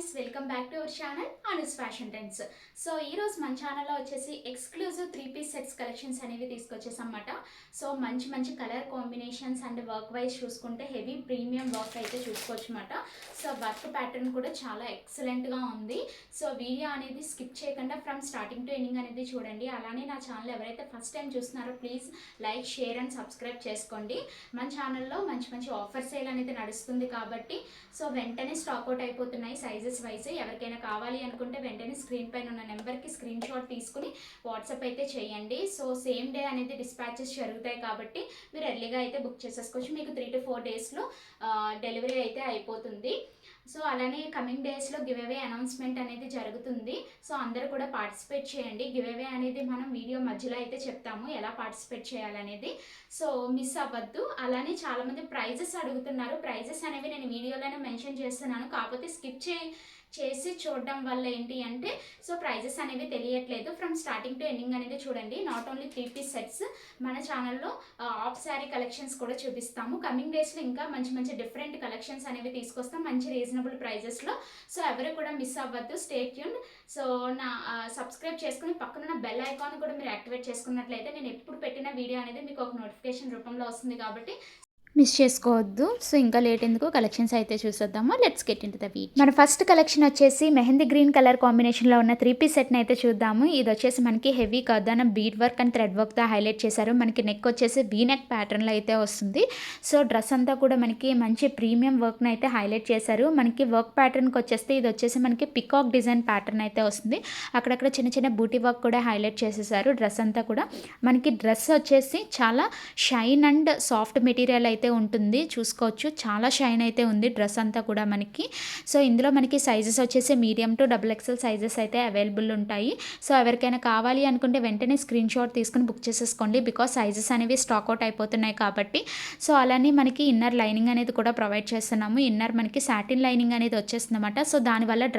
Guys, welcome back to our channel Anu's fashion trends. So ఈ రోజు మన ఛానల్లో వచ్చేసి ఎక్స్క్లూజివ్ 3 పీస్ సెట్స్ కలెక్షన్స్ అనేవి తీసుకొచ్చేసామన్నమాట. సో మంచి మంచి colour combinations and work wise చూసుకుంటే హెవీ ప్రీమియం వర్క్ అయితే చూసుకోవచ్చు అన్నమాట. సో వర్క్ ప్యాటర్న్ కూడా చాలా ఎక్సలెంట్గా ఉంది. సో వీడియో అనేది స్కిప్ చేయకుండా ఫ్రమ్ స్టార్టింగ్ టు ఎండింగ్ అనేది చూడండి. అలానే నా ఛానల్ ఎవరైతే ఫస్ట్ టైం చూస్తున్నారో please like, share and subscribe చేసుకోండి. మన ఛానల్లో మంచి మంచి ఆఫర్ సేల్ అనేది నడుస్తుంది కాబట్టి సో వెంటనే స్టాక్అవుట్ అయిపోతున్నాయి సైజెస్ వైజ్. ఎవరికైనా కావాలి అనుకుంటే వెంటనే స్క్రీన్ పైన ఉన్న నెంబర్కి స్క్రీన్ షాట్ తీసుకుని వాట్సాప్ అయితే చేయండి. సో సేమ్ డే అనేది డిస్పాచెస్ జరుగుతాయి కాబట్టి మీరు ఎర్లీగా అయితే బుక్ చేసేసుకోవచ్చు. మీకు 3 to 4 డేస్లో డెలివరీ అయితే అయిపోతుంది. సో అలానే కమింగ్ డేస్లో గివ్ అవే అనౌన్స్మెంట్ అనేది జరుగుతుంది. సో అందరూ కూడా పార్టిసిపేట్ చేయండి. గివ్ అవే అనేది మనం వీడియో మధ్యలో అయితే చెప్తాము ఎలా పార్టిసిపేట్ చేయాలనేది. సో మిస్ అవ్వద్దు. అలానే చాలామంది ప్రైజెస్ అడుగుతున్నారు. ప్రైజెస్ అనేవి నేను వీడియోలోనే మెన్షన్ చేస్తున్నాను, కాకపోతే స్కిప్ చేసి చూడడం వల్ల ఏంటి అంటే సో ప్రైజెస్ అనేవి తెలియట్లేదు. ఫ్రమ్ స్టార్టింగ్ టు ఎండింగ్ అనేది చూడండి. నాట్ ఓన్లీ 3 పీస్ సెట్స్, మన ఛానల్లో ఆఫ్ శారీ కలెక్షన్స్ కూడా చూపిస్తాము. కమింగ్ డేస్లో ఇంకా మంచి మంచి డిఫరెంట్ కలెక్షన్స్ అనేవి తీసుకొస్తాం మంచి రీజనబుల్ ప్రైజెస్లో. సో ఎవరు కూడా మిస్ అవ్వద్దు, స్టే ట్యూన్. సో నా సబ్స్క్రైబ్ చేసుకుని పక్కన బెల్ ఐకాన్ కూడా మీరు యాక్టివేట్ చేసుకున్నట్లయితే నేను ఎప్పుడు పెట్టిన వీడియో అనేది మీకు ఒక నోటిఫికేషన్ రూపంలో వస్తుంది కాబట్టి మిస్ చేసుకోవద్దు. సో ఇంకా లేట్ ఎందుకు, కలెక్షన్స్ అయితే చూసేద్దాము. Let's get into the video. మన ఫస్ట్ కలెక్షన్ వచ్చేసి మెహందీ గ్రీన్ కలర్ కాంబినేషన్లో ఉన్న 3 పీస్ సెట్ని అయితే చూద్దాము. ఇది వచ్చేసి మనకి హెవీ కర్దానం బీడ్ వర్క్ అండ్ థ్రెడ్ వర్క్తో హైలైట్ చేశారు. మనకి నెక్ వచ్చేసి వీ నెక్ ప్యాటర్న్లో అయితే వస్తుంది. సో డ్రెస్ అంతా కూడా మనకి మంచి ప్రీమియం వర్క్ని అయితే హైలైట్ చేశారు. మనకి వర్క్ ప్యాటర్న్కి వచ్చేస్తే ఇది వచ్చేసి మనకి పికాక్ డిజైన్ ప్యాటర్న్ అయితే వస్తుంది. అక్కడక్కడ చిన్న చిన్న బూటీ వర్క్ కూడా హైలైట్ చేసేసారు. డ్రెస్ అంతా కూడా మనకి డ్రెస్ వచ్చేసి చాలా షైన్ అండ్ సాఫ్ట్ మెటీరియల్ అయితే ఉంటుంది. చూసుకోవచ్చు, చాలా షైన్ అయితే ఉంది డ్రెస్ అంతా కూడా మనకి. సో ఇందులో మనకి సైజెస్ వచ్చేసి మీడియం టు XXL సైజెస్ అయితే అవైలబుల్ ఉంటాయి. సో ఎవరికైనా కావాలి అనుకుంటే వెంటనే స్క్రీన్ షాట్ తీసుకుని బుక్ చేసేసుకోండి, బికాస్ సైజెస్ అనేవి స్టాక్అవుట్ అయిపోతున్నాయి కాబట్టి. సో అలానే మనకి ఇన్నర్ లైనింగ్ అనేది కూడా ప్రొవైడ్ చేస్తున్నాము. ఇన్నర్ మనకి సాటిన్ లైనింగ్ అనేది వచ్చేస్తుంది అన్నమాట. సో దానివల్ల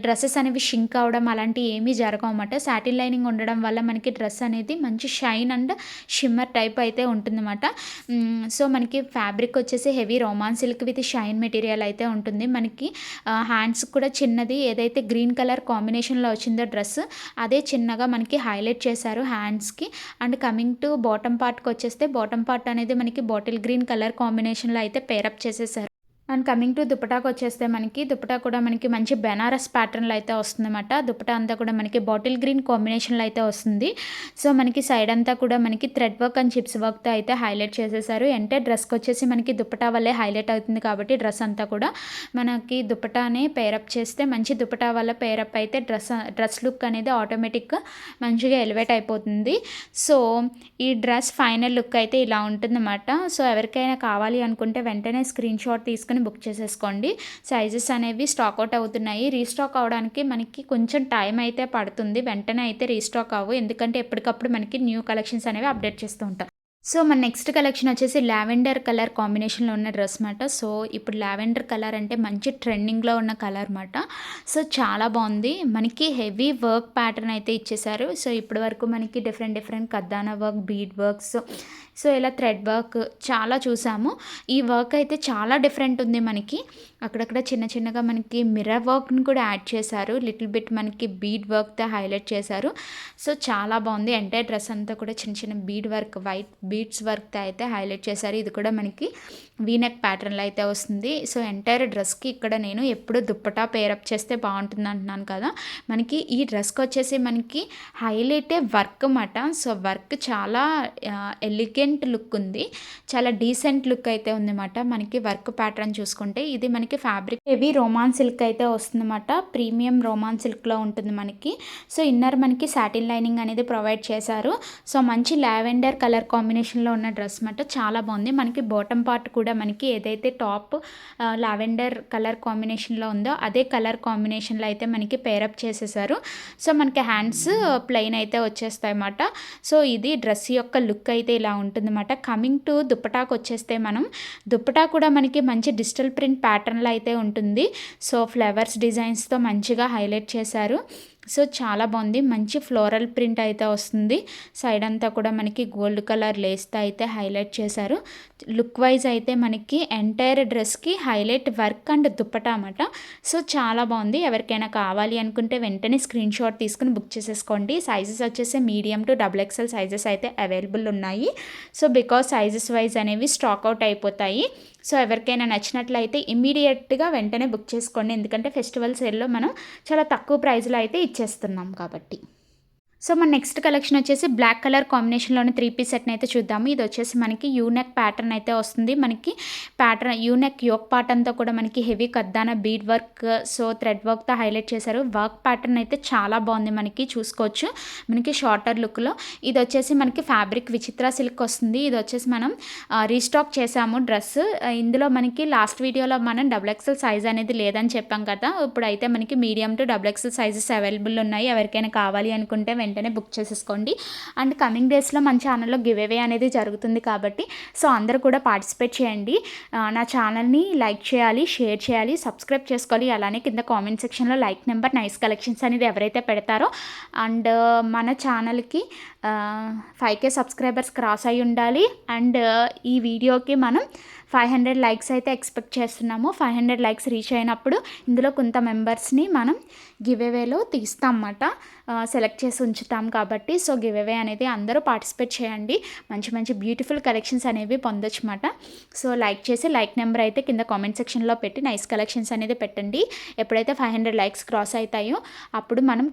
డ్రెస్సెస్ అనేవి షింక్ అవడం అలాంటివి ఏమీ జరగవన్నమాట. సాటిన్ లైనింగ్ ఉండడం వల్ల మనకి డ్రెస్ అనేది మంచి షైన్ అండ్ షిమ్మర్ టైప్ అయితే ఉంటుందన్నమాట. సో మనకి ఫ్యాబ్రిక్ వచ్చేసి heavy roman silk with shine material అయితే ఉంటుంది. మనకి హ్యాండ్స్ కూడా చిన్నది ఏదైతే గ్రీన్ కలర్ కాంబినేషన్లో వచ్చిందో డ్రెస్ అదే చిన్నగా మనకి హైలైట్ చేశారు హ్యాండ్స్కి. అండ్ కమింగ్ టు బాటమ్ పార్ట్కి వచ్చేస్తే బాటమ్ పార్ట్ అనేది మనకి బాటిల్ గ్రీన్ కలర్ కాంబినేషన్లో అయితే పేరప్ చేసేసారు. అండ్ కమింగ్ టు దుపటాకు వచ్చేస్తే మనకి దుపటా కూడా మనకి మంచి బెనారస్ ప్యాటర్న్లో అయితే వస్తుందన్నమాట. దుపటా అంతా కూడా మనకి బాటిల్ గ్రీన్ కాంబినేషన్లో అయితే వస్తుంది. సో మనకి సైడ్ అంతా కూడా మనకి థ్రెడ్ వర్క్ అండ్ చిప్స్ వర్క్తో అయితే హైలైట్ చేసేసారు. అంటే డ్రెస్కి వచ్చేసి మనకి దుపటా వల్లే హైలైట్ అవుతుంది కాబట్టి డ్రెస్ అంతా కూడా మనకి దుపటానే పేరప్ చేస్తే మంచి దుపటా వల్ల పేరప్ అయితే డ్రెస్ లుక్ అనేది ఆటోమేటిక్గా మంచిగా ఎలివేట్ అయిపోతుంది. సో ఈ డ్రెస్ ఫైనల్ లుక్ అయితే ఇలా ఉంటుందన్నమాట. సో ఎవరికైనా కావాలి అనుకుంటే వెంటనే స్క్రీన్ షాట్ తీసుకుని బుక్ చేసేసుకోండి. సైజెస్ అనేవి స్టాక్అవుట్ అవుతున్నాయి. రీస్టాక్ అవడానికి మనకి కొంచెం టైం అయితే పడుతుంది. వెంటనే అయితే రీస్టాక్ అవ్వు, ఎందుకంటే ఎప్పటికప్పుడు మనకి న్యూ కలెక్షన్స్ అనేవి అప్డేట్ చేస్తూ ఉంటాం. సో మన నెక్స్ట్ కలెక్షన్ వచ్చేసి లావెండర్ కలర్ కాంబినేషన్లో ఉన్న డ్రెస్ మాట. సో ఇప్పుడు లావెండర్ కలర్ అంటే మంచి ట్రెండింగ్లో ఉన్న కలర్ మాట. సో చాలా బాగుంది. మనకి హెవీ వర్క్ ప్యాటర్న్ అయితే ఇచ్చేసారు. సో ఇప్పటి వరకు మనకి డిఫరెంట్ కద్దానా వర్క్, బీడ్ వర్క్స్, సో ఇలా థ్రెడ్ వర్క్ చాలా చూసాము. ఈ వర్క్ అయితే చాలా డిఫరెంట్ ఉంది. మనకి అక్కడక్కడ చిన్నగా మనకి మిర్రర్ వర్క్ని కూడా యాడ్ చేశారు. లిటిల్ బిట్ మనకి బీడ్ వర్క్తో హైలైట్ చేశారు. సో చాలా బాగుంది. ఎంటైర్ డ్రెస్ అంతా కూడా చిన్న బీడ్ వర్క్, వైట్ బీడ్స్ వర్క్తో అయితే హైలైట్ చేశారు. ఇది కూడా మనకి వీనెక్ ప్యాటర్న్లో అయితే వస్తుంది. సో ఎంటైర్ డ్రెస్కి ఇక్కడ నేను ఎప్పుడు దుప్పటా పేరప్ చేస్తే బాగుంటుంది అంటున్నాను కదా, మనకి ఈ డ్రెస్కి వచ్చేసి మనకి హైలైటే వర్క్ మాట. సో వర్క్ చాలా ఎలిగెంట్ లుక్ ఉంది, చాలా డీసెంట్ లుక్ అయితే ఉందన్నమాట. మనకి వర్క్ ప్యాటర్న్ చూసుకుంటే ఇది మనకి ఫ్యాబ్రిక్ హెవీ రోమాన్ సిల్క్ అయితే వస్తుందన్నమాట. ప్రీమియం రోమాన్ సిల్క్లో ఉంటుంది మనకి. సో ఇన్నర్ మనకి సాటిన్ లైనింగ్ అనేది ప్రొవైడ్ చేశారు. సో మంచి లావెండర్ కలర్ కాంబినేషన్లో ఉన్న డ్రెస్ మాట చాలా బాగుంది. మనకి బాటమ్ పార్ట్ కూడా మనకి ఏదైతే టాప్ లావెండర్ కలర్ కాంబినేషన్లో ఉందో అదే కలర్ కాంబినేషన్లో అయితే మనకి పేరప్ చేసేసారు. సో మనకి హ్యాండ్స్ ప్లెయిన్ అయితే వచ్చేస్తాయి అన్నమాట. సో ఇది డ్రెస్ యొక్క లుక్ అయితే ఇలా ఉంటుందన్నమాట. కమింగ్ టు దుప్పటాకు వచ్చేస్తే మనం దుప్పటా కూడా మనకి మంచి డిజిటల్ ప్రింట్ ప్యాటర్న్లో అయితే ఉంటుంది. సో ఫ్లవర్స్ డిజైన్స్తో మంచిగా హైలైట్ చేశారు. సో చాలా బాగుంది, మంచి ఫ్లోరల్ ప్రింట్ అయితే వస్తుంది. సైడ్ అంతా కూడా మనకి గోల్డ్ కలర్ లేస్తో అయితే హైలైట్ చేశారు. లుక్ వైజ్ అయితే మనకి ఎంటైర్ డ్రెస్కి హైలైట్ వర్క్ అండ్ దుప్పటా అన్నమాట. సో చాలా బాగుంది. ఎవరికైనా కావాలి అనుకుంటే వెంటనే స్క్రీన్ షాట్ తీసుకుని బుక్ చేసేసుకోండి. సైజెస్ వచ్చేసి మీడియం టు XXL సైజెస్ అయితే అవైలబుల్ ఉన్నాయి. సో బికాస్ సైజెస్ వైజ్ అనేవి స్టాక్ అవుట్ అయిపోతాయి. సో ఎవరికైనా నచ్చినట్లయితే ఇమీడియట్గా వెంటనే బుక్ చేసుకోండి, ఎందుకంటే ఫెస్టివల్ సేల్లో మనం చాలా తక్కువ ప్రైస్లో అయితే ఇచ్చేస్తున్నాం కాబట్టి. సో మన నెక్స్ట్ కలెక్షన్ వచ్చేసి బ్లాక్ కలర్ కాంబినేషన్లోని 3 పీస్ సెట్ని అయితే చూద్దాము. ఇది వచ్చేసి మనకి యూనెక్ ప్యాటర్న్ అయితే వస్తుంది. మనకి ప్యాటర్న్ యూనెక్ యోక్ పార్ట్ అంతా కూడా మనకి హెవీ కద్దాన బీడ్ వర్క్, సో థ్రెడ్ వర్క్తో హైలైట్ చేశారు. వర్క్ ప్యాటర్న్ అయితే చాలా బాగుంది, మనకి చూసుకోవచ్చు. మనకి షార్టర్ లుక్లో ఇది వచ్చేసి మనకి ఫ్యాబ్రిక్ విచిత్ర సిల్క్ వస్తుంది. ఇది వచ్చేసి మనం రీస్టాక్ చేసాము డ్రెస్. ఇందులో మనకి లాస్ట్ వీడియోలో మనం XXL సైజ్ అనేది లేదని చెప్పాం కదా, ఇప్పుడైతే మనకి medium to XXL sizes available ఉన్నాయి. ఎవరికైనా కావాలి అనుకుంటే వెంటనే బుక్ చేసేసుకోండి. అండ్ కమింగ్ డేస్లో మన ఛానల్లో గివ్ అవే అనేది జరుగుతుంది కాబట్టి సో అందరూ కూడా పార్టిసిపేట్ చేయండి. నా ఛానల్ని లైక్ చేయాలి, షేర్ చేయాలి, సబ్స్క్రైబ్ చేసుకోవాలి. అలానే కింద కామెంట్ సెక్షన్లో లైక్ నెంబర్, నైస్ కలెక్షన్స్ అనేది ఎవరైతే పెడతారో అండ్ మన ఛానల్కి 5K సబ్స్క్రైబర్స్ క్రాస్ అయి ఉండాలి. అండ్ ఈ వీడియోకి మనం 500 లైక్స్ అయితే ఎక్స్పెక్ట్ చేస్తున్నాము. 500 లైక్స్ రీచ్ అయినప్పుడు ఇందులో కొంత మెంబర్స్ని మనం గివ్ అవేలో తీస్తాం అన్నమాట, సెలెక్ట్ చేసి ఉంచుతాం కాబట్టి. సో గివ్ అవే అనేది అందరూ పార్టిసిపేట్ చేయండి, మంచి మంచి బ్యూటిఫుల్ కలెక్షన్స్ అనేవి పొందొచ్చు అన్నమాట. సో లైక్ చేసి లైక్ నెంబర్ అయితే కింద కామెంట్ సెక్షన్లో పెట్టి నైస్ కలెక్షన్స్ అనేది పెట్టండి. ఎప్పుడైతే 500 లైక్స్ క్రాస్ అవుతాయో అప్పుడు మనం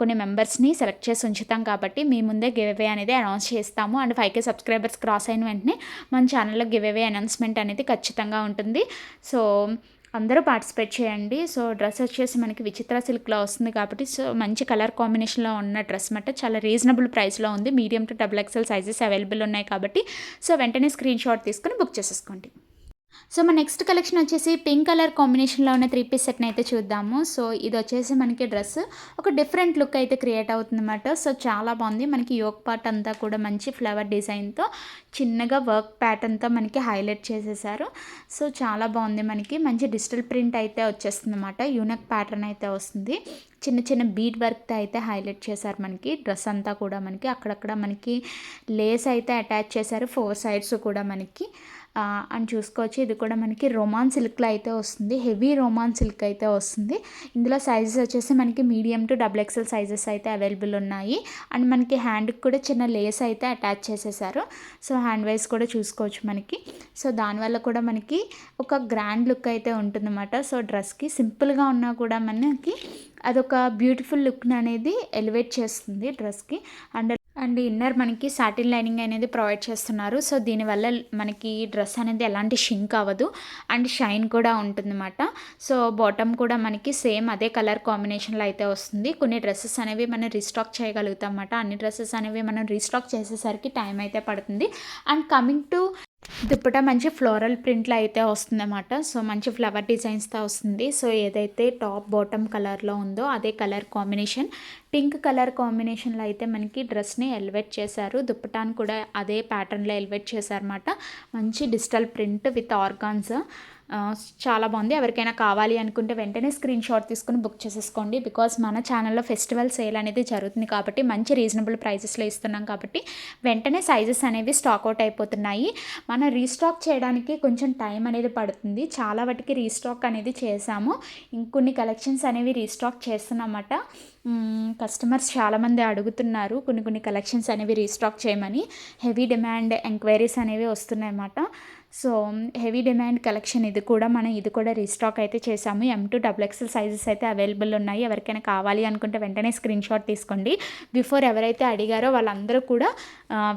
కొన్ని మెంబర్స్ని సెలెక్ట్ చేసి ఉంచుతాం కాబట్టి మీ ముందే గివ్ అవే అనేది అనౌన్స్ చేస్తాము. అండ్ 5K సబ్స్క్రైబర్స్ క్రాస్ అయిన వెంటనే మన ఛానల్లో గివ్ అవే అనౌన్స్మెంట్ అనేది ఖచ్చితంగా ఉంటుంది. సో అందరూ పార్టిసిపేట్ చేయండి. సో డ్రెస్ వచ్చేసి మనకి విచిత్ర సిల్క్లో వస్తుంది కాబట్టి సో మంచి కలర్ కాంబినేషన్లో ఉన్న డ్రెస్ మాట చాలా రీజనబుల్ ప్రైస్లో ఉంది. Medium to XXL sizes available ఉన్నాయి కాబట్టి సో వెంటనే స్క్రీన్ షాట్ తీసుకుని బుక్ చేసేసుకోండి. సో మన నెక్స్ట్ కలెక్షన్ వచ్చేసి పింక్ కలర్ కాంబినేషన్లో ఉన్న 3 పీస్ సెట్ని అయితే చూద్దాము. సో ఇది వచ్చేసి మనకి డ్రెస్ ఒక డిఫరెంట్ లుక్ అయితే క్రియేట్ అవుతుంది అన్నమాట. సో చాలా బాగుంది. మనకి యోక్ పార్ట్ అంతా కూడా మంచి ఫ్లవర్ డిజైన్తో చిన్నగా వర్క్ ప్యాటర్న్తో మనకి హైలైట్ చేసేసారు. సో చాలా బాగుంది. మనకి మంచి డిజిటల్ ప్రింట్ అయితే వచ్చేస్తుంది అన్నమాట. యూనెక్ ప్యాటర్న్ అయితే వస్తుంది. చిన్న చిన్న బీడ్ వర్క్తో అయితే హైలైట్ చేశారు. మనకి డ్రెస్ అంతా కూడా మనకి అక్కడక్కడ మనకి లేస్ అయితే అటాచ్ చేశారు 4 సైడ్స్ కూడా మనకి అని చూసుకోవచ్చు. ఇది కూడా మనకి రోమాన్ సిల్క్లో అయితే వస్తుంది, హెవీ రోమాన్ సిల్క్ అయితే వస్తుంది. ఇందులో సైజెస్ వచ్చేసి మనకి మీడియం టు XXL సైజెస్ అయితే అవైలబుల్ ఉన్నాయి. అండ్ మనకి హ్యాండ్కి కూడా చిన్న లేస్ అయితే అటాచ్ చేసేసారు. సో హ్యాండ్ వైజ్ కూడా చూసుకోవచ్చు మనకి. సో దానివల్ల కూడా మనకి ఒక గ్రాండ్ లుక్ అయితే ఉంటుందన్నమాట. సో డ్రెస్కి సింపుల్గా ఉన్నా కూడా మనకి అదొక బ్యూటిఫుల్ లుక్ని అనేది ఎలివేట్ చేస్తుంది డ్రెస్కి. అండ్ ఇన్నర్ మనకి సాటిన్ లైనింగ్ అనేది ప్రొవైడ్ చేస్తున్నారు. సో దీనివల్ల మనకి డ్రెస్ అనేది ఎలాంటి షింక్ అవ్వదు అండ్ షైన్ కూడా ఉంటుందన్నమాట. సో బాటమ్ కూడా మనకి సేమ్ అదే కలర్ కాంబినేషన్లో అయితే వస్తుంది. కొన్ని డ్రెస్సెస్ అనేవి మనం రీస్టాక్ చేయగలుగుతాం అన్నమాట. అన్ని డ్రెస్సెస్ అనేవి మనం రీస్టాక్ చేసేసరికి టైం అయితే పడుతుంది. అండ్ కమింగ్ టు దుప్పటా మంచి ఫ్లోరల్ ప్రింట్లో అయితే వస్తుందన్నమాట. సో మంచి ఫ్లవర్ డిజైన్స్తో వస్తుంది. సో ఏదైతే టాప్ బాటమ్ కలర్లో ఉందో అదే కలర్ కాంబినేషన్ పింక్ కలర్ కాంబినేషన్లో అయితే మనకి డ్రెస్ని ఎలివేట్ చేశారు. దుప్పటాన్ని కూడా అదే ప్యాటర్న్లో ఎలివేట్ చేశారన్నమాట. మంచి డిజిటల్ ప్రింట్ విత్ ఆర్గాన్స్ చాలా బాగుంది. ఎవరికైనా కావాలి అనుకుంటే వెంటనే స్క్రీన్ షాట్ తీసుకుని బుక్ చేసేసుకోండి. బికాస్ మన ఛానల్లో ఫెస్టివల్ సేల్ అనేది జరుగుతుంది కాబట్టి మంచి రీజనబుల్ ప్రైజెస్లో ఇస్తున్నాం కాబట్టి వెంటనే సైజెస్ అనేవి స్టాక్ అవుట్ అయిపోతున్నాయి. మనం రీస్టాక్ చేయడానికి కొంచెం టైం అనేది పడుతుంది. చాలా వాటికి రీస్టాక్ అనేది చేసాము, ఇంకొన్ని కలెక్షన్స్ అనేవి రీస్టాక్ చేస్తున్నామన్నమాట. కస్టమర్స్ చాలామంది అడుగుతున్నారు కొన్ని కలెక్షన్స్ అనేవి రీస్టాక్ చేయమని. హెవీ డిమాండ్ ఎంక్వైరీస్ అనేవి వస్తున్నాయి అన్నమాట. సో హెవీ డిమాండ్ కలెక్షన్ ఇది కూడా రీస్టాక్ అయితే చేసాము. M to XXL సైజెస్ అయితే అవైలబుల్ ఉన్నాయి. ఎవరికైనా కావాలి అనుకుంటే వెంటనే స్క్రీన్ షాట్ తీసుకోండి. బిఫోర్ ఎవరైతే అడిగారో వాళ్ళందరూ కూడా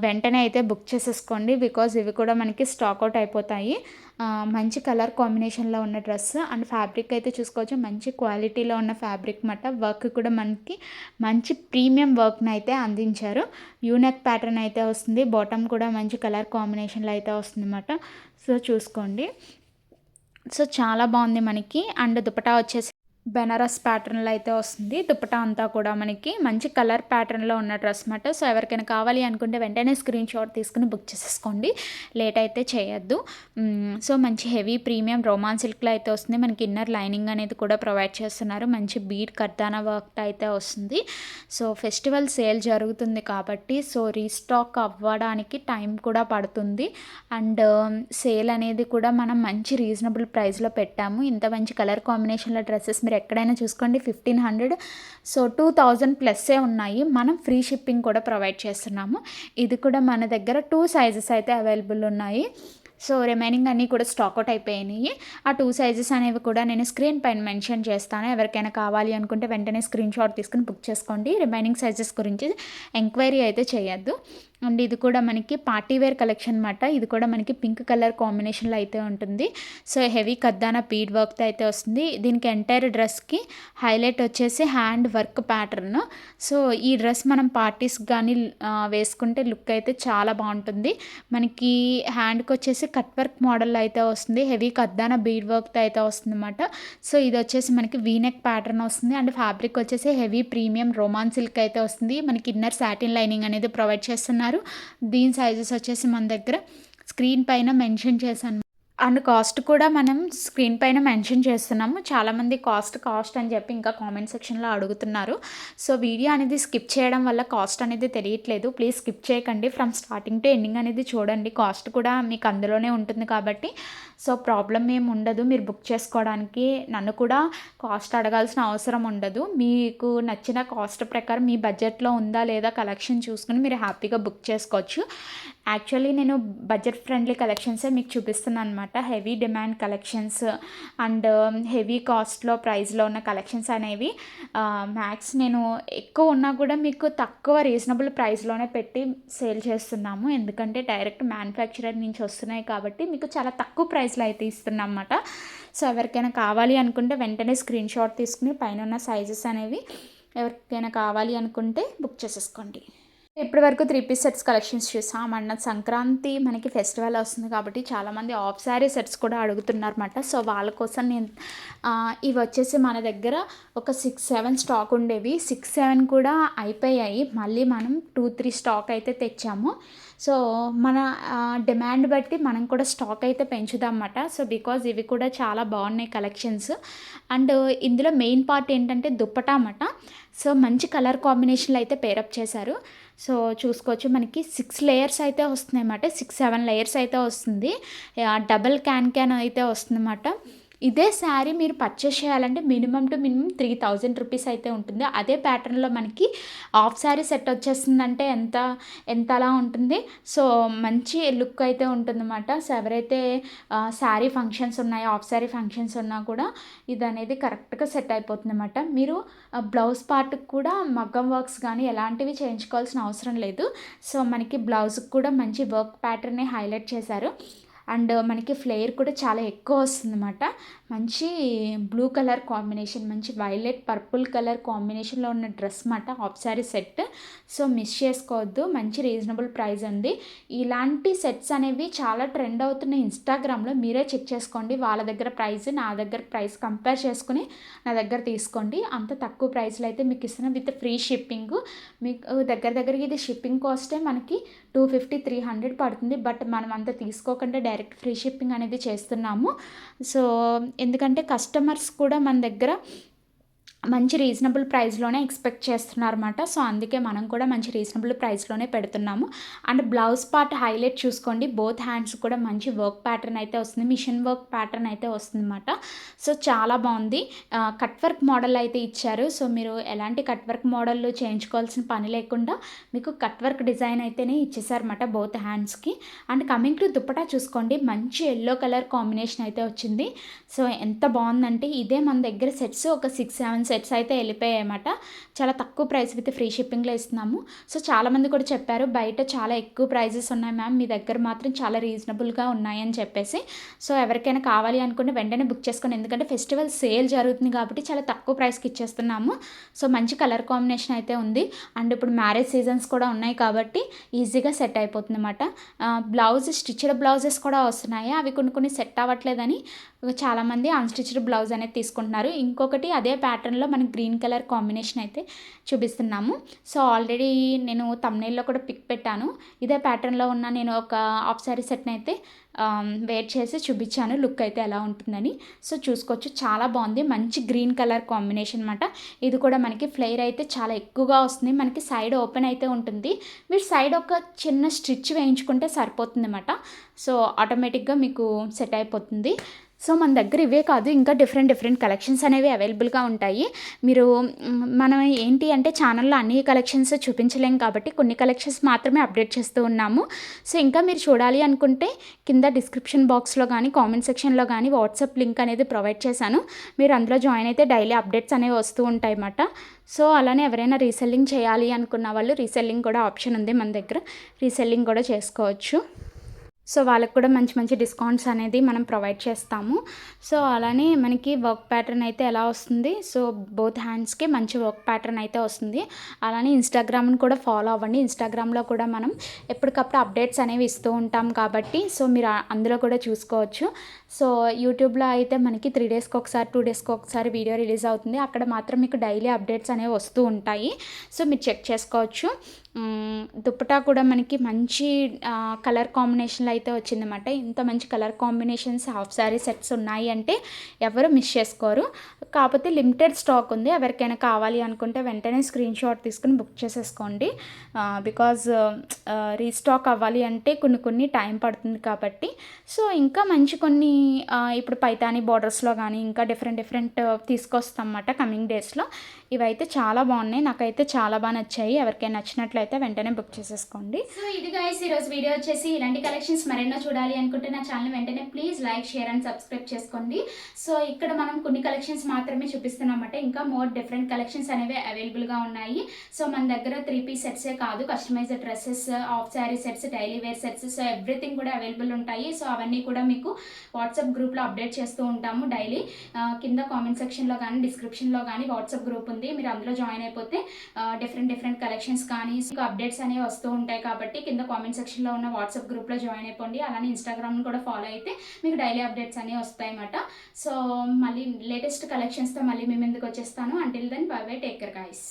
వెంటనే అయితే బుక్ చేసేసుకోండి. బికాజ్ ఇవి కూడా మనకి స్టాక్ అవుట్ అయిపోతాయి. మంచి కలర్ కాంబినేషన్లో ఉన్న డ్రెస్ అండ్ ఫ్యాబ్రిక్ అయితే చూసుకోవచ్చు. మంచి క్వాలిటీలో ఉన్న ఫ్యాబ్రిక్ మాట. వర్క్ కూడా మనకి మంచి ప్రీమియం వర్క్ని అయితే అందించారు. యూనెక్ ప్యాటర్న్ అయితే వస్తుంది. బాటమ్ కూడా మంచి కలర్ కాంబినేషన్లో అయితే వస్తుంది అన్నమాట. సో చూసుకోండి. సో చాలా బాగుంది మనకి. అండ్ దుపట్టా వచ్చేసి బెనారస్ ప్యాటర్న్లో అయితే వస్తుంది. దుపట్టా అంతా కూడా మనకి మంచి కలర్ ప్యాటర్న్లో ఉన్న డ్రెస్ మాట. సో ఎవరికైనా కావాలి అనుకుంటే వెంటనే స్క్రీన్ షాట్ తీసుకుని బుక్ చేసేసుకోండి, లేట్ అయితే చేయొద్దు. సో మంచి హెవీ ప్రీమియం రోమాన్ సిల్క్లో అయితే వస్తుంది. మనకి ఇన్నర్ లైనింగ్ అనేది కూడా ప్రొవైడ్ చేస్తున్నారు. మంచి బీడ్ కర్దానా వర్క్ అయితే వస్తుంది. సో ఫెస్టివల్ సేల్ జరుగుతుంది కాబట్టి సో రీస్టాక్ అవ్వడానికి టైం కూడా పడుతుంది. అండ్ సేల్ అనేది కూడా మనం మంచి రీజనబుల్ ప్రైస్లో పెట్టాము. ఇంత మంచి కలర్ కాంబినేషన్లో డ్రెస్సెస్ మీరు ఎక్కడైనా చూసుకోండి 1500, సో 2000 ప్లస్సే ఉన్నాయి. మనం ఫ్రీ షిప్పింగ్ కూడా ప్రొవైడ్ చేస్తున్నాము. ఇది కూడా మన దగ్గర 2 సైజెస్ అయితే అవైలబుల్ ఉన్నాయి. సో రిమైనింగ్ అన్నీ కూడా స్టాక్అవుట్ అయిపోయినాయి. ఆ 2 సైజెస్ అనేవి కూడా నేను స్క్రీన్ పైన మెన్షన్ చేస్తాను. ఎవరికైనా కావాలి అనుకుంటే వెంటనే స్క్రీన్ షాట్ తీసుకుని బుక్ చేసుకోండి. రిమైనింగ్ సైజెస్ గురించి ఎంక్వైరీ అయితే చేయొద్దు. అండ్ ఇది కూడా మనకి పార్టీ వేర్ కలెక్షన్ అనమాట. ఇది కూడా మనకి పింక్ కలర్ కాంబినేషన్లో అయితే ఉంటుంది. సో హెవీ కద్దానా బీడ్ వర్క్తో అయితే వస్తుంది. దీనికి ఎంటైర్ డ్రెస్కి హైలైట్ వచ్చేసి హ్యాండ్ వర్క్ ప్యాటర్న్. సో ఈ డ్రెస్ మనం పార్టీస్ కానీ వేసుకుంటే లుక్ అయితే చాలా బాగుంటుంది. మనకి హ్యాండ్కి వచ్చేసి కట్ వర్క్ మోడల్లో అయితే వస్తుంది. హెవీ కద్దానా బీడ్ వర్క్తో అయితే వస్తుంది అనమాట. సో ఇది వచ్చేసి మనకి వీనెక్ ప్యాటర్న్ వస్తుంది. అండ్ ఫ్యాబ్రిక్ వచ్చేసి హెవీ ప్రీమియం రోమాన్ సిల్క్ అయితే వస్తుంది. మనకి ఇన్నర్ సాటిన్ లైనింగ్ అనేది ప్రొవైడ్ చేస్తున్నారు. దీని సైజెస్ వచ్చేసి మన దగ్గర స్క్రీన్ పైన మెన్షన్ చేశాను. అండ్ కాస్ట్ కూడా మనం స్క్రీన్ పైన మెన్షన్ చేస్తున్నాము. చాలామంది కాస్ట్ అని చెప్పి ఇంకా కామెంట్ సెక్షన్లో అడుగుతున్నారు. సో వీడియో అనేది స్కిప్ చేయడం వల్ల కాస్ట్ అనేది తెలియట్లేదు. ప్లీజ్ స్కిప్ చేయకండి, ఫ్రమ్ స్టార్టింగ్ టు ఎండింగ్ అనేది చూడండి. కాస్ట్ కూడా మీకు అందులోనే ఉంటుంది కాబట్టి సో ప్రాబ్లం ఏమి ఉండదు. మీరు బుక్ చేసుకోవడానికి నన్ను కూడా కాస్ట్ అడగాల్సిన అవసరం ఉండదు. మీకు నచ్చిన కాస్ట్ ప్రకారం మీ బడ్జెట్లో ఉందా లేదా కలెక్షన్ చూసుకుని మీరు హ్యాపీగా బుక్ చేసుకోవచ్చు. యాక్చువల్లీ నేను బడ్జెట్ ఫ్రెండ్లీ కలెక్షన్సే మీకు చూపిస్తున్నాను అనమాట. Heavy demand collections and heavy కాస్ట్లో ప్రైస్లో ఉన్న కలెక్షన్స్ అనేవి మ్యాక్స్ నేను ఎక్కువ ఉన్నా కూడా మీకు తక్కువ రీజనబుల్ ప్రైస్లోనే పెట్టి సేల్ చేస్తున్నాము. ఎందుకంటే డైరెక్ట్ మ్యానుఫ్యాక్చరర్ నుంచి వస్తున్నాయి కాబట్టి మీకు చాలా తక్కువ ప్రైస్లో అయితే ఇస్తున్నాం అన్నమాట. సో ఎవరికైనా కావాలి అనుకుంటే వెంటనే స్క్రీన్ షాట్ తీసుకుని పైన ఉన్న సైజెస్ అనేవి ఎవరికైనా కావాలి అనుకుంటే బుక్ చేసేసుకోండి. ఇప్పటి వరకు 3 పీస్ సెట్స్ కలెక్షన్స్ చూసాం. అన్న సంక్రాంతి మనకి ఫెస్టివల్ వస్తుంది కాబట్టి చాలామంది ఆఫ్ శారీ సెట్స్ కూడా అడుగుతున్నారు అన్నమాట. సో వాళ్ళ కోసం నేను ఇవి వచ్చేసి మన దగ్గర ఒక 6-7 స్టాక్ ఉండేవి. 6-7 కూడా అయిపోయాయి. మళ్ళీ మనం 2-3 స్టాక్ అయితే తెచ్చాము. సో మన డిమాండ్ బట్టి మనం కూడా స్టాక్ అయితే పెంచుదాం అన్నమాట. సో బికాజ్ ఇవి కూడా చాలా బాగున్నాయి కలెక్షన్స్. అండ్ ఇందులో మెయిన్ పార్ట్ ఏంటంటే దుప్పటా అన్నమాట. సో మంచి కలర్ కాంబినేషన్లో అయితే పేరప్ చేశారు. సో చూసుకోవచ్చు మనకి 6 లేయర్స్ అయితే వస్తున్నాయి అన్నమాట. 6-7 లేయర్స్ అయితే వస్తుంది. డబల్ క్యాన్ అయితే వస్తుంది అన్నమాట. ఇదే శారీ మీరు పర్చేస్ చేయాలంటే మినిమం 3000 రూపీస్ అయితే ఉంటుంది. అదే ప్యాటర్న్లో మనకి హాఫ్ శారీ సెట్ వచ్చేస్తుందంటే ఎంత అలా ఉంటుంది. సో మంచి లుక్ అయితే ఉంటుందన్నమాట. సో ఎవరైతే శారీ ఫంక్షన్స్ ఉన్నాయో హాఫ్ శారీ ఫంక్షన్స్ ఉన్నా కూడా ఇది అనేది కరెక్ట్గా సెట్ అయిపోతుంది అన్నమాట. మీరు బ్లౌజ్ పార్ట్కి కూడా మగ్గం వర్క్స్ కానీ ఎలాంటివి చేయించుకోవాల్సిన అవసరం లేదు. సో మనకి బ్లౌజ్కి కూడా మంచి వర్క్ ప్యాటర్న్ని హైలైట్ చేశారు. అండ్ మనకి ఫ్లేర్ కూడా చాలా ఎక్కువ వస్తుంది అన్నమాట. మంచి బ్లూ కలర్ కాంబినేషన్, మంచి వైలెట్ పర్పుల్ కలర్ కాంబినేషన్లో ఉన్న డ్రెస్ మాట half sari set. So miss చేసుకోవద్దు, మంచి రీజనబుల్ ప్రైస్ ఉంది. ఇలాంటి సెట్స్ అనేవి చాలా ట్రెండ్ అవుతున్నాయి ఇన్స్టాగ్రామ్లో. మీరే చెక్ చేసుకోండి. వాళ్ళ దగ్గర ప్రైస్ నా దగ్గర ప్రైస్ కంపేర్ చేసుకుని నా దగ్గర తీసుకోండి. అంత తక్కువ ప్రైస్లో అయితే మీకు ఇస్తున్నాను విత్ ఫ్రీ షిప్పింగ్. మీకు దగ్గరికి ఇది షిప్పింగ్ కాస్టే మనకి 250-300 పడుతుంది. బట్ మనం అంత తీసుకోకుండా డైరెక్ట్ ఫ్రీ షిప్పింగ్ అనేది చేస్తున్నాము. సో ఎందుకంటే కస్టమర్స్ కూడా మన దగ్గర మంచి రీజనబుల్ ప్రైస్లోనే ఎక్స్పెక్ట్ చేస్తున్నారన్నమాట. సో అందుకే మనం కూడా మంచి రీజనబుల్ ప్రైస్లోనే పెడుతున్నాము. అండ్ బ్లౌజ్ పార్ట్ హైలైట్ చూసుకోండి. బోత్ హ్యాండ్స్ కూడా మంచి వర్క్ ప్యాటర్న్ అయితే వస్తుంది. మిషన్ వర్క్ ప్యాటర్న్ అయితే వస్తుంది అన్నమాట. సో చాలా బాగుంది. కట్ వర్క్ మోడల్ అయితే ఇచ్చారు. సో మీరు ఎలాంటి కట్ వర్క్ మోడల్ చేయించుకోవాల్సిన పని లేకుండా మీకు కట్ వర్క్ డిజైన్ అయితేనే ఇచ్చేసారన్నమాట బోత్ హ్యాండ్స్కి. అండ్ కమింగ్ టు దుప్పటా చూసుకోండి. మంచి ఎల్లో కలర్ కాంబినేషన్ అయితే వచ్చింది. సో ఎంత బాగుందంటే ఇదే మన దగ్గర సెట్స్ ఒక 6-7 సెట్స్ అయితే వెళ్ళిపోయాయి అన్నమాట. చాలా తక్కువ ప్రైస్ విత్ ఫ్రీ షిప్పింగ్లో ఇస్తున్నాము. సో చాలామంది కూడా చెప్పారు బయట చాలా ఎక్కువ ప్రైజెస్ ఉన్నాయి మ్యామ్, మీ దగ్గర మాత్రం చాలా రీజనబుల్గా ఉన్నాయని చెప్పేసి. సో ఎవరికైనా కావాలి అనుకుంటే వెంటనే బుక్ చేసుకోండి. ఎందుకంటే ఫెస్టివల్ సేల్ జరుగుతుంది కాబట్టి చాలా తక్కువ ప్రైస్కి ఇచ్చేస్తున్నాము. సో మంచి కలర్ కాంబినేషన్ అయితే ఉంది. అండ్ ఇప్పుడు మ్యారేజ్ సీజన్స్ కూడా ఉన్నాయి కాబట్టి ఈజీగా సెట్ అయిపోతుంది అన్నమాట. బ్లౌజ్ స్టిచ్డ్ బ్లౌజెస్ కూడా వస్తున్నాయి. అవి కొన్ని సెట్ అవ్వట్లేదని చాలామంది అన్‌స్టిచ్డ్ బ్లౌజ్ అనేది తీసుకుంటున్నారు. ఇంకొకటి అదే ప్యాటర్న్‌లో మనకి గ్రీన్ కలర్ కాంబినేషన్ అయితే చూపిస్తున్నాము. సో, ఆల్రెడీ నేను థంబ్‌నెయిల్‌లో కూడా పిక్ పెట్టాను. ఇదే ప్యాటర్న్‌లో ఉన్న నేను ఒక హాఫ్ సారీ సెట్‌ని అయితే వేర్ చేసి చూపించాను లుక్ అయితే ఎలా ఉంటుందని. సో, చూసుకోవచ్చు చాలా బాగుంది. మంచి గ్రీన్ కలర్ కాంబినేషన్ అనమాట. ఇది కూడా మనకి ఫ్లేర్ అయితే చాలా ఎక్కువగా వస్తుంది. మనకి సైడ్ ఓపెన్ అయితే ఉంటుంది. మీరు సైడ్ ఒక చిన్న స్టిచ్ వేయించుకుంటే సరిపోతుందన్నమాట. సో, ఆటోమేటిక్‌గా మీకు సెట్ అయిపోతుంది. సో, మన దగ్గర ఇవే కాదు, ఇంకా డిఫరెంట్ కలెక్షన్స్ అనేవి అవైలబుల్‌గా ఉంటాయి. మీరు మనం ఏంటి అంటే ఛానల్‌లో అన్ని కలెక్షన్స్ చూపించలేం కాబట్టి కొన్ని కలెక్షన్స్ మాత్రమే అప్డేట్ చేస్తూ ఉన్నాము. సో, ఇంకా మీరు చూడాలి అనుకుంటే కింద డిస్క్రిప్షన్ బాక్స్‌లో కానీ, కామెంట్ సెక్షన్‌లో కానీ వాట్సాప్ లింక్ అనేది ప్రొవైడ్ చేశాను. మీరు అందులో జాయిన్ అయితే డైలీ అప్డేట్స్ అనేవి వస్తూ ఉంటాయన్నమాట. సో, అలానే ఎవరైనా రీసెల్లింగ్ చేయాలి అనుకున్న వాళ్ళు రీసెల్లింగ్ కూడా ఆప్షన్ ఉంది మన దగ్గర. రీసెల్లింగ్ కూడా చేసుకోవచ్చు. సో, వాళ్ళకి కూడా మంచి మంచి డిస్కౌంట్స్ అనేది మనం ప్రొవైడ్ చేస్తాము. సో, అలానే మనకి వర్క్ ప్యాటర్న్ అయితే ఎలా వస్తుంది, సో బోత్ హ్యాండ్స్‌కి మంచి వర్క్ ప్యాటర్న్ అయితే వస్తుంది. అలానే ఇన్‌స్టాగ్రామ్‌ని కూడా ఫాలో అవ్వండి. ఇన్‌స్టాగ్రామ్‌లో కూడా మనం ఎప్పటికప్పుడు అప్డేట్స్ అనేవి ఇస్తూ ఉంటాం కాబట్టి సో, మీరు అందులో కూడా చూసుకోవచ్చు. సో, యూట్యూబ్‌లో అయితే మనకి 3 డేస్‌కి ఒకసారి, 2 డేస్‌కి ఒకసారి వీడియో రిలీజ్ అవుతుంది. అక్కడ మాత్రం మీకు డైలీ అప్డేట్స్ అనేవి వస్తూ ఉంటాయి. సో, మీరు చెక్ చేసుకోవచ్చు. దుప్పటా కూడా మనకి మంచి కలర్ కాంబినేషన్‌లో అయితే వచ్చిందన్నమాట. ఇంత మంచి colour combinations half sorry sets ఉన్నాయి అంటే ఎవరు మిస్ చేసుకోరు. కాకపోతే లిమిటెడ్ స్టాక్ ఉంది. ఎవరికైనా కావాలి అనుకుంటే వెంటనే స్క్రీన్‌షాట్ తీసుకొని బుక్ చేసేసుకోండి. బికాజ్ రీస్టాక్ అవ్వాలి అంటే కొన్ని టైం పడుతుంది కాబట్టి. సో, ఇంకా మంచి కొన్ని ఇప్పుడు పైతాని బోర్డర్స్‌లో కానీ ఇంకా డిఫరెంట్ తీసుకొస్తామన్నమాట కమింగ్ డేస్‌లో. ఇవైతే చాలా బాగున్నాయి. నాకైతే చాలా బాగా నచ్చాయి. ఎవరికైనా నచ్చినట్లయితే వెంటనే బుక్ చేసేసుకోండి. సో, ఇది గైస్ ఈరోజు వీడియో వచ్చేసి ఇలాంటి కలెక్షన్స్ మరెన్నో చూడాలి అనుకుంటే నా ఛానల్ వెంటనే please like, share and subscribe చేసుకోండి. సో, ఇక్కడ మనం కొన్ని కలెక్షన్స్ మాత్రమే చూపిస్తున్నామన్నమాట. ఇంకా మోర్ డిఫరెంట్ కలెక్షన్స్ అనేవి అవైలబుల్గా ఉన్నాయి. సో, మన దగ్గర 3 పీస్ సెట్సే కాదు, customised dresses, half sari sets, daily wear sets, so everything కూడా అవైలబుల్ ఉంటాయి. సో, అవన్నీ కూడా మీకు వాట్సాప్ గ్రూప్లో అప్డేట్ చేస్తూ ఉంటాము డైలీ. కింద కామెంట్ సెక్షన్లో కానీ, డిస్క్రిప్షన్లో కానీ వాట్సాప్ గ్రూప్ ఉంది. మీరు అందులో జాయిన్ అయిపోతే డిఫరెంట్ కలెక్షన్స్ కానీ అప్డేట్స్ అనేవి వస్తూ ఉంటాయి కాబట్టి కింద కామెంట్ సెక్షన్లో ఉన్న వాట్సాప్ గ్రూప్లో జాయిన్ అయిపోండి. అలానే ఇన్స్టాగ్రామ్ని కూడా ఫాలో అయితే మీకు డైలీ అప్డేట్స్ అనేవి వస్తాయి అన్నమాట. సో, మళ్ళీ లేటెస్ట్ కలెక్షన్స్తో మళ్ళీ మీ ముందుకు వచ్చేస్తాను. Until then bye bye, take care guys.